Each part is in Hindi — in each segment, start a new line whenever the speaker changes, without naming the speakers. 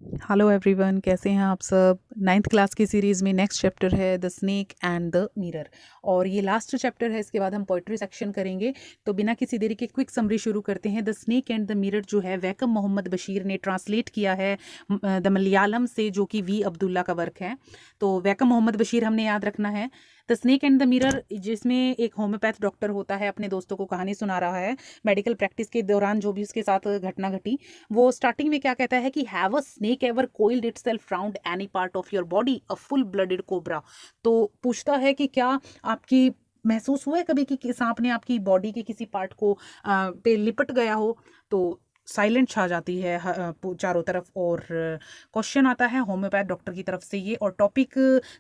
हेलो एवरीवन, कैसे हैं आप सब। नाइन्थ क्लास की सीरीज़ में नेक्स्ट चैप्टर है the snake and the mirror, और ये लास्ट चैप्टर है। इसके बाद हम पोइट्री सेक्शन करेंगे। तो बिना किसी देरी के क्विक समरी शुरू करते हैं। The snake and the mirror जो है वैकम मोहम्मद बशीर ने ट्रांसलेट किया है द मलयालम से, जो कि वी अब्दुल्ला का वर्क है। तो वैकम मोहम्मद बशीर हमने याद रखना है। The snake and the mirror, जिसमें एक होम्योपैथ डॉक्टर होता है, अपने दोस्तों को कहानी सुना रहा है मेडिकल प्रैक्टिस के दौरान जो भी उसके साथ घटना घटी। वो स्टार्टिंग में क्या कहता है कि have a snake ever coiled itself round any part of your body, a full blooded cobra. तो पूछता है कि क्या आपकी महसूस हुआ है कभी कि सांप ने आपकी बॉडी के किसी पार्ट को पे लिपट गया हो। तो साइलेंट छा जाती है चारों तरफ, और क्वेश्चन आता है होम्योपैथ डॉक्टर की तरफ से ये। और टॉपिक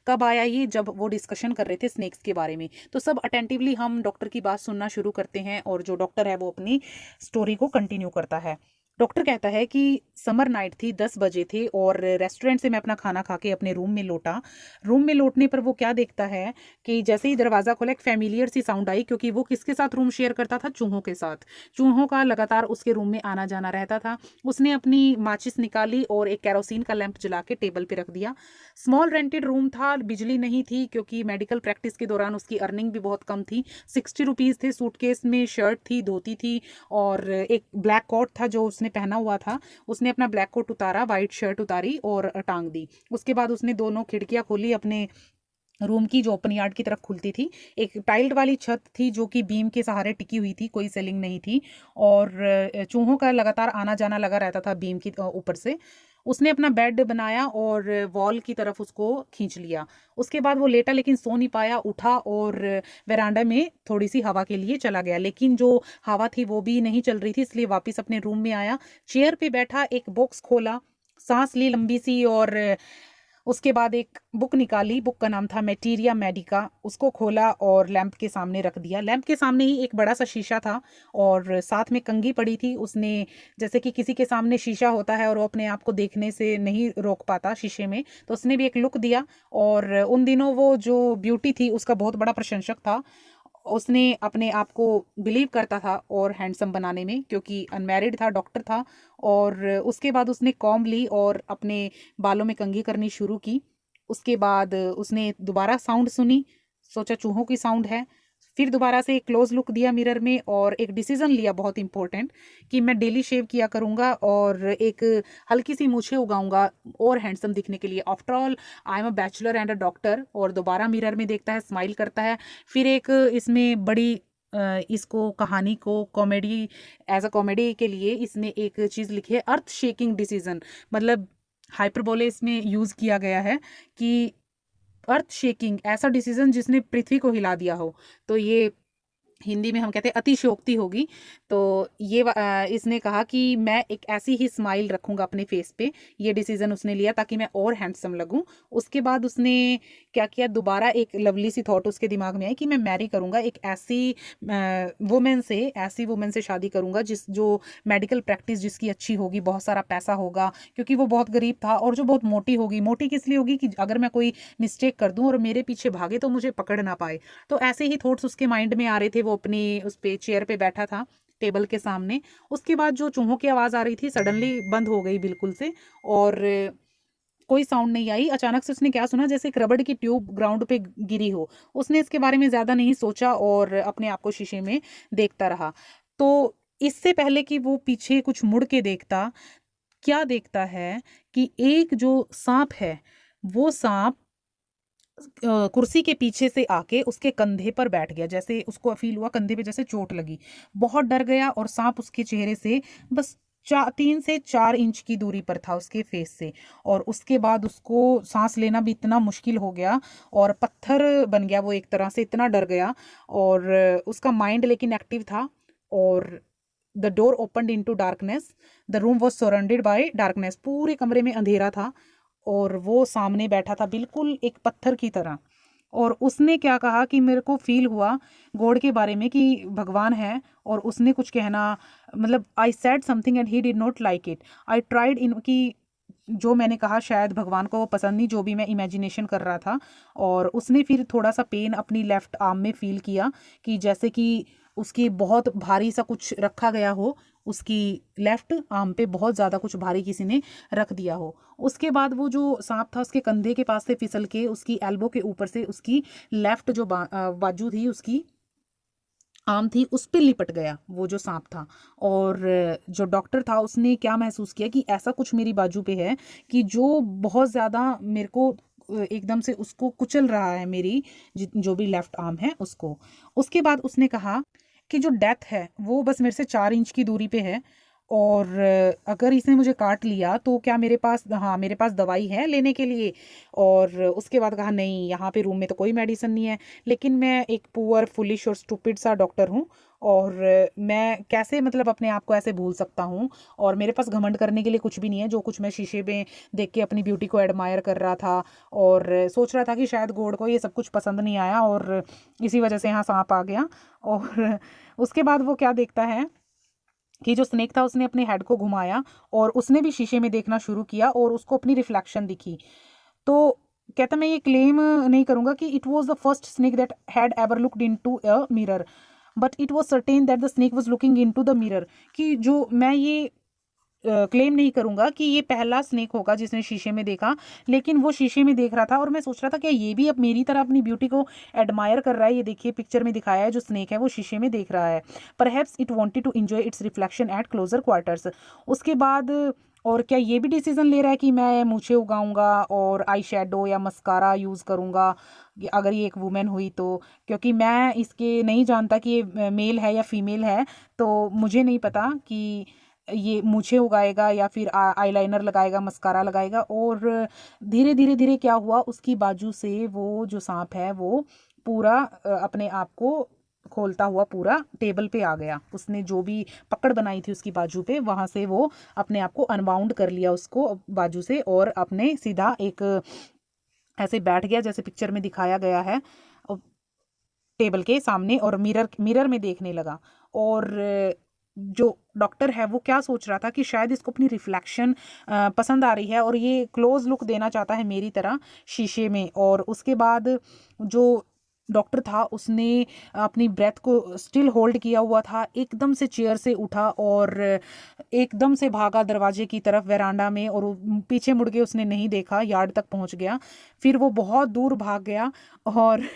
कब आया ये, जब वो डिस्कशन कर रहे थे स्नेक्स के बारे में। तो सब अटेंटिवली हम डॉक्टर की बात सुनना शुरू करते हैं, और जो डॉक्टर है वो अपनी स्टोरी को कंटिन्यू करता है। डॉक्टर कहता है कि समर नाइट थी, 10 बजे थे, और रेस्टोरेंट से मैं अपना खाना खा के अपने रूम में लौटा। रूम में लौटने पर वो क्या देखता है कि जैसे ही दरवाज़ा खोला एक फैमिलियर सी साउंड आई, क्योंकि वो किसके साथ रूम शेयर करता था, चूहों के साथ। चूहों का लगातार उसके रूम में आना जाना रहता था। उसने अपनी माचिस निकाली और एक कैरोसिन का लैंप जला के टेबल पे रख दिया। स्मॉल रेंटेड रूम था, बिजली नहीं थी, क्योंकि मेडिकल प्रैक्टिस के दौरान उसकी अर्निंग भी बहुत कम थी। 60 रुपीज़ थे। सूटकेस में शर्ट थी, धोती थी, और एक ब्लैक कोट था जो उसने पहना हुआ था। उसने अपना ब्लैक कोट उतारा, वाइट शर्ट उतारी और टांग दी। उसके बाद उसने दोनों खिड़कियां खोली अपने रूम की, जो ओपन यार्ड की तरफ खुलती थी। एक टाइल्ड वाली छत थी जो कि बीम के सहारे टिकी हुई थी, कोई सेलिंग नहीं थी, और चूहों का लगातार आना जाना लगा रहता था बीम की ऊपर से। उसने अपना बेड बनाया और वॉल की तरफ उसको खींच लिया। उसके बाद वो लेटा, लेकिन सो नहीं पाया। उठा और वेरांडा में थोड़ी सी हवा के लिए चला गया, लेकिन जो हवा थी वो भी नहीं चल रही थी, इसलिए वापस अपने रूम में आया। चेयर पे बैठा, एक बॉक्स खोला, सांस ली लंबी सी, और उसके बाद एक बुक निकाली। बुक का नाम था मेटीरिया मेडिका। उसको खोला और लैंप के सामने रख दिया। लैंप के सामने ही एक बड़ा सा शीशा था, और साथ में कंघी पड़ी थी। उसने, जैसे कि किसी के सामने शीशा होता है और वो अपने आप को देखने से नहीं रोक पाता शीशे में, तो उसने भी एक लुक दिया। और उन दिनों वो जो ब्यूटी थी उसका बहुत बड़ा प्रशंसक था। उसने अपने आप को बिलीव करता था और हैंडसम बनाने में, क्योंकि अनमैरिड था, डॉक्टर था। और उसके बाद उसने कॉम्ब ली और अपने बालों में कंघी करनी शुरू की। उसके बाद उसने दोबारा साउंड सुनी, सोचा चूहों की साउंड है। फिर दोबारा से एक क्लोज लुक दिया मिरर में, और एक डिसीजन लिया बहुत इंपॉर्टेंट, कि मैं डेली शेव किया करूंगा और एक हल्की सी मूछें उगाऊंगा और हैंडसम दिखने के लिए। After all I am a bachelor and a doctor. और दोबारा मिरर में देखता है, स्माइल करता है। फिर एक इसमें बड़ी इसको कहानी को कॉमेडी, एज अ कॉमेडी के लिए इसमें एक चीज़ लिखी है, अर्थ शेकिंग डिसीजन। मतलब हाइपरबोले इसमें यूज़ किया गया है कि अर्थ शेकिंग, ऐसा डिसीजन जिसने पृथ्वी को हिला दिया हो। तो ये हिंदी में हम कहते हैं अतिशयोक्ति होगी। तो ये इसने कहा कि मैं एक ऐसी ही स्माइल रखूंगा अपने फेस पे। ये डिसीजन उसने लिया ताकि मैं और हैंडसम लगूं। उसके बाद उसने क्या किया, दोबारा एक लवली सी थॉट उसके दिमाग में आई कि मैं मैरी करूंगा एक ऐसी वुमेन से शादी करूंगा जो मेडिकल प्रैक्टिस जिसकी अच्छी होगी, बहुत सारा पैसा होगा, क्योंकि वो बहुत गरीब था, और जो बहुत मोटी होगी। मोटी किस लिए होगी कि अगर मैं कोई मिस्टेक कर दूं और मेरे पीछे भागे तो मुझे पकड़ ना पाए। तो ऐसे ही थॉट्स उसके माइंड में आ रहे थे। वो अपनी उस पे चेयर पे बैठा था, टेबल के सामने। उसके बाद जो चूहों की आवाज़ आ रही थी सडनली बंद हो गई बिल्कुल से, और कोई साउंड नहीं आई। अचानक से उसने क्या सुना, जैसे एक रबड़ की ट्यूब ग्राउंड पे गिरी हो। उसने इसके बारे में ज़्यादा नहीं सोचा और अपने आप को शीशे में देखता रहा। तो इससे पहले कि वो पीछे कुछ मुड़ के देखता, क्या देखता है कि एक जो सांप है, वो सांप कुर्सी के पीछे से आके उसके कंधे पर बैठ गया। जैसे उसको फील हुआ कंधे पे जैसे चोट लगी। बहुत डर गया, और सांप उसके चेहरे से बस 3 से 4 इंच की दूरी पर था उसके फेस से। और उसके बाद उसको सांस लेना भी इतना मुश्किल हो गया, और पत्थर बन गया वो एक तरह से, इतना डर गया। और उसका माइंड लेकिन एक्टिव था। और the door opened into darkness, the room was surrounded by darkness. पूरे कमरे में अंधेरा था, और वो सामने बैठा था बिल्कुल एक पत्थर की तरह। और उसने क्या कहा कि मेरे को फील हुआ गॉड के बारे में कि भगवान है, और उसने कुछ कहना, मतलब आई sad something and he did not like it. I tried in कि जो मैंने कहा शायद भगवान को वो पसंद नहीं, जो भी मैं इमेजिनेशन कर रहा था। और उसने फिर थोड़ा सा पेन अपनी लेफ्ट आर्म में फील किया, कि जैसे कि उसकी बहुत भारी सा कुछ रखा गया हो, उसकी लेफ्ट आर्म पे बहुत ज़्यादा कुछ भारी किसी ने रख दिया हो। उसके बाद वो जो सांप था उसके कंधे के पास से फिसल के उसकी एल्बो के ऊपर से उसकी लेफ्ट जो बाजू थी, उसकी आर्म थी, उस पे लिपट गया वो जो सांप था। और जो डॉक्टर था उसने क्या महसूस किया कि ऐसा कुछ मेरी बाजू पे है कि जो बहुत ज़्यादा मेरे को एकदम से उसको कुचल रहा है, मेरी जो भी लेफ्ट आर्म है उसको। उसके बाद उसने कहा कि जो डेथ है वो बस मेरे से 4 इंच की दूरी पे है, और अगर इसने मुझे काट लिया तो क्या मेरे पास, हाँ मेरे पास दवाई है लेने के लिए। और उसके बाद कहा नहीं, यहाँ पे रूम में तो कोई मेडिसिन नहीं है, लेकिन मैं एक पुअर फुलिश और स्टूपिड सा डॉक्टर हूँ, और मैं कैसे मतलब अपने आप को ऐसे भूल सकता हूँ, और मेरे पास घमंड करने के लिए कुछ भी नहीं है। जो कुछ मैं शीशे में देख के अपनी ब्यूटी को एडमायर कर रहा था और सोच रहा था कि शायद गॉड को ये सब कुछ पसंद नहीं आया और इसी वजह से यहाँ सांप आ गया। और उसके बाद वो क्या देखता है कि जो स्नेक था उसने अपने हेड को घुमाया और उसने भी शीशे में देखना शुरू किया और उसको अपनी रिफ्लेक्शन दिखी। तो कहता, मैं ये क्लेम नहीं करूंगा कि it was the first snake that had ever looked into a mirror, but it was certain that the snake was looking into the mirror. कि जो मैं ये क्लेम नहीं करूंगा कि ये पहला स्नेक होगा जिसने शीशे में देखा, लेकिन वो शीशे में देख रहा था और मैं सोच रहा था क्या ये भी अब मेरी तरह अपनी ब्यूटी को एडमायर कर रहा है। ये देखिए पिक्चर में दिखाया है, जो स्नेक है वो शीशे में देख रहा है। Perhaps it wanted to enjoy its reflection at closer quarters. उसके बाद और क्या ये भी डिसीजन ले रहा है कि मैं मूछें उगाऊंगा और आई शेडो या मस्कारा यूज़ करूंगा अगर ये एक वुमेन हुई तो, क्योंकि मैं इसके नहीं जानता कि ये मेल है या फीमेल है, तो मुझे नहीं पता कि ये मूछें उगाएगा या फिर आईलाइनर लगाएगा, मस्कारा लगाएगा। और धीरे धीरे धीरे क्या हुआ, उसकी बाजू से वो जो सांप है वो पूरा अपने आप को खोलता हुआ पूरा टेबल पे आ गया। उसने जो भी पकड़ बनाई थी उसकी बाजू पे, वहां से वो अपने आप को अनबाउंड कर लिया उसको बाजू से, और अपने सीधा एक ऐसे बैठ गया जैसे पिक्चर में दिखाया गया है टेबल के सामने, और मिरर में देखने लगा। और जो डॉक्टर है वो क्या सोच रहा था कि शायद इसको अपनी रिफ्लेक्शन पसंद आ रही है और ये क्लोज लुक देना चाहता है मेरी तरह शीशे में। और उसके बाद जो डॉक्टर था उसने अपनी ब्रेथ को स्टिल होल्ड किया हुआ था, एकदम से चेयर से उठा और एकदम से भागा दरवाजे की तरफ वेरांडा में, और पीछे मुड़ के उसने नहीं देखा, यार्ड तक पहुंच गया। फिर वो बहुत दूर भाग गया और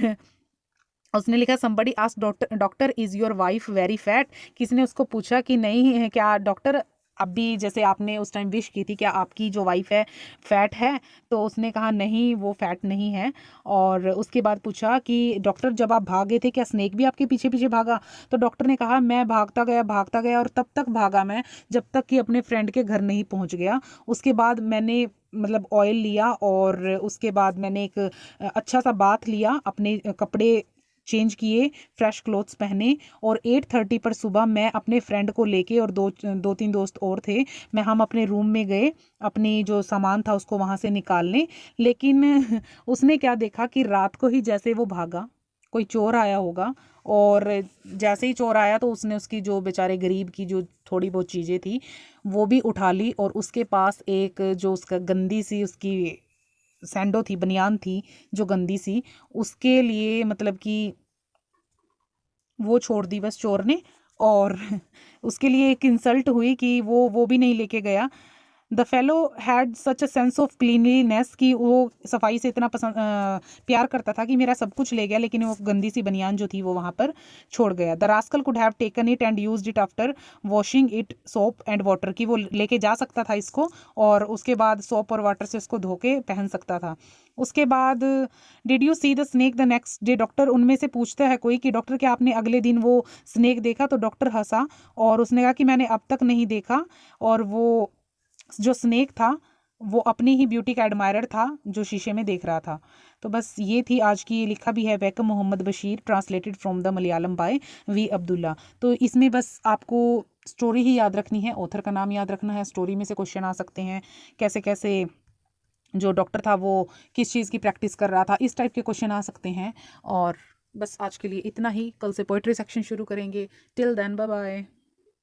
उसने लिखा somebody asked doctor is your wife very fat. किसी ने उसको पूछा कि नहीं है क्या डॉक्टर, अभी जैसे आपने उस टाइम विश की थी, क्या आपकी जो वाइफ है फैट है? तो उसने कहा नहीं वो फैट नहीं है। और उसके बाद पूछा कि डॉक्टर जब आप भागे थे क्या स्नेक भी आपके पीछे पीछे भागा? तो डॉक्टर ने कहा मैं भागता गया और तब तक भागा मैं जब तक कि अपने फ्रेंड के घर नहीं पहुंच गया। उसके बाद मैंने मतलब ऑयल लिया और उसके बाद मैंने एक अच्छा सा बाथ लिया, अपने कपड़े चेंज किए, फ्रेश क्लोथ्स पहने, और 8:30 पर सुबह मैं अपने फ्रेंड को लेके और दो तीन दोस्त और थे, हम अपने रूम में गए अपनी जो सामान था उसको वहाँ से निकालने। लेकिन उसने क्या देखा कि रात को ही जैसे वो भागा, कोई चोर आया होगा, और जैसे ही चोर आया तो उसने उसकी जो बेचारे गरीब की जो थोड़ी बहुत चीज़ें थी वो भी उठा ली, और उसके पास एक जो उसका गंदी सी उसकी सैंडो थी, बनियान थी जो गंदी सी, उसके लिए मतलब कि वो छोड़ दी बस चोर ने। और उसके लिए एक इंसल्ट हुई कि वो भी नहीं लेके गया। The fellow had such a sense of cleanliness कि वो सफाई से इतना पसंद प्यार करता था कि मेरा सब कुछ ले गया, लेकिन वो गंदी सी बनियान जो थी वो वहाँ पर छोड़ गया। The rascal could have taken it and used it after washing it soap and water, कि वो लेके जा सकता था इसको और उसके बाद सोप और वाटर से उसको धो के पहन सकता था। उसके बाद did you see the snake the next day? Doctor उनमें से पूछता है कोई कि डॉक्टर क्या आपने अगले दिन वो स्नेक देखा? तो डॉक्टर हंसा और उसने कहा कि मैंने अब तक नहीं देखा, और वो जो स्नेक था वो अपनी ही ब्यूटी का एडमायरर था जो शीशे में देख रहा था। तो बस ये थी आज की, ये लिखा भी है Vaikom Muhammad Basheer, translated from the Malayalam by V Abdullah. तो इसमें बस आपको स्टोरी ही याद रखनी है, ऑथर का नाम याद रखना है। स्टोरी में से क्वेश्चन आ सकते हैं, कैसे कैसे जो डॉक्टर था वो किस चीज़ की प्रैक्टिस कर रहा था, इस टाइप के क्वेश्चन आ सकते हैं। और बस आज के लिए इतना ही, कल से पोइट्री सेक्शन शुरू करेंगे। Till then bye bye.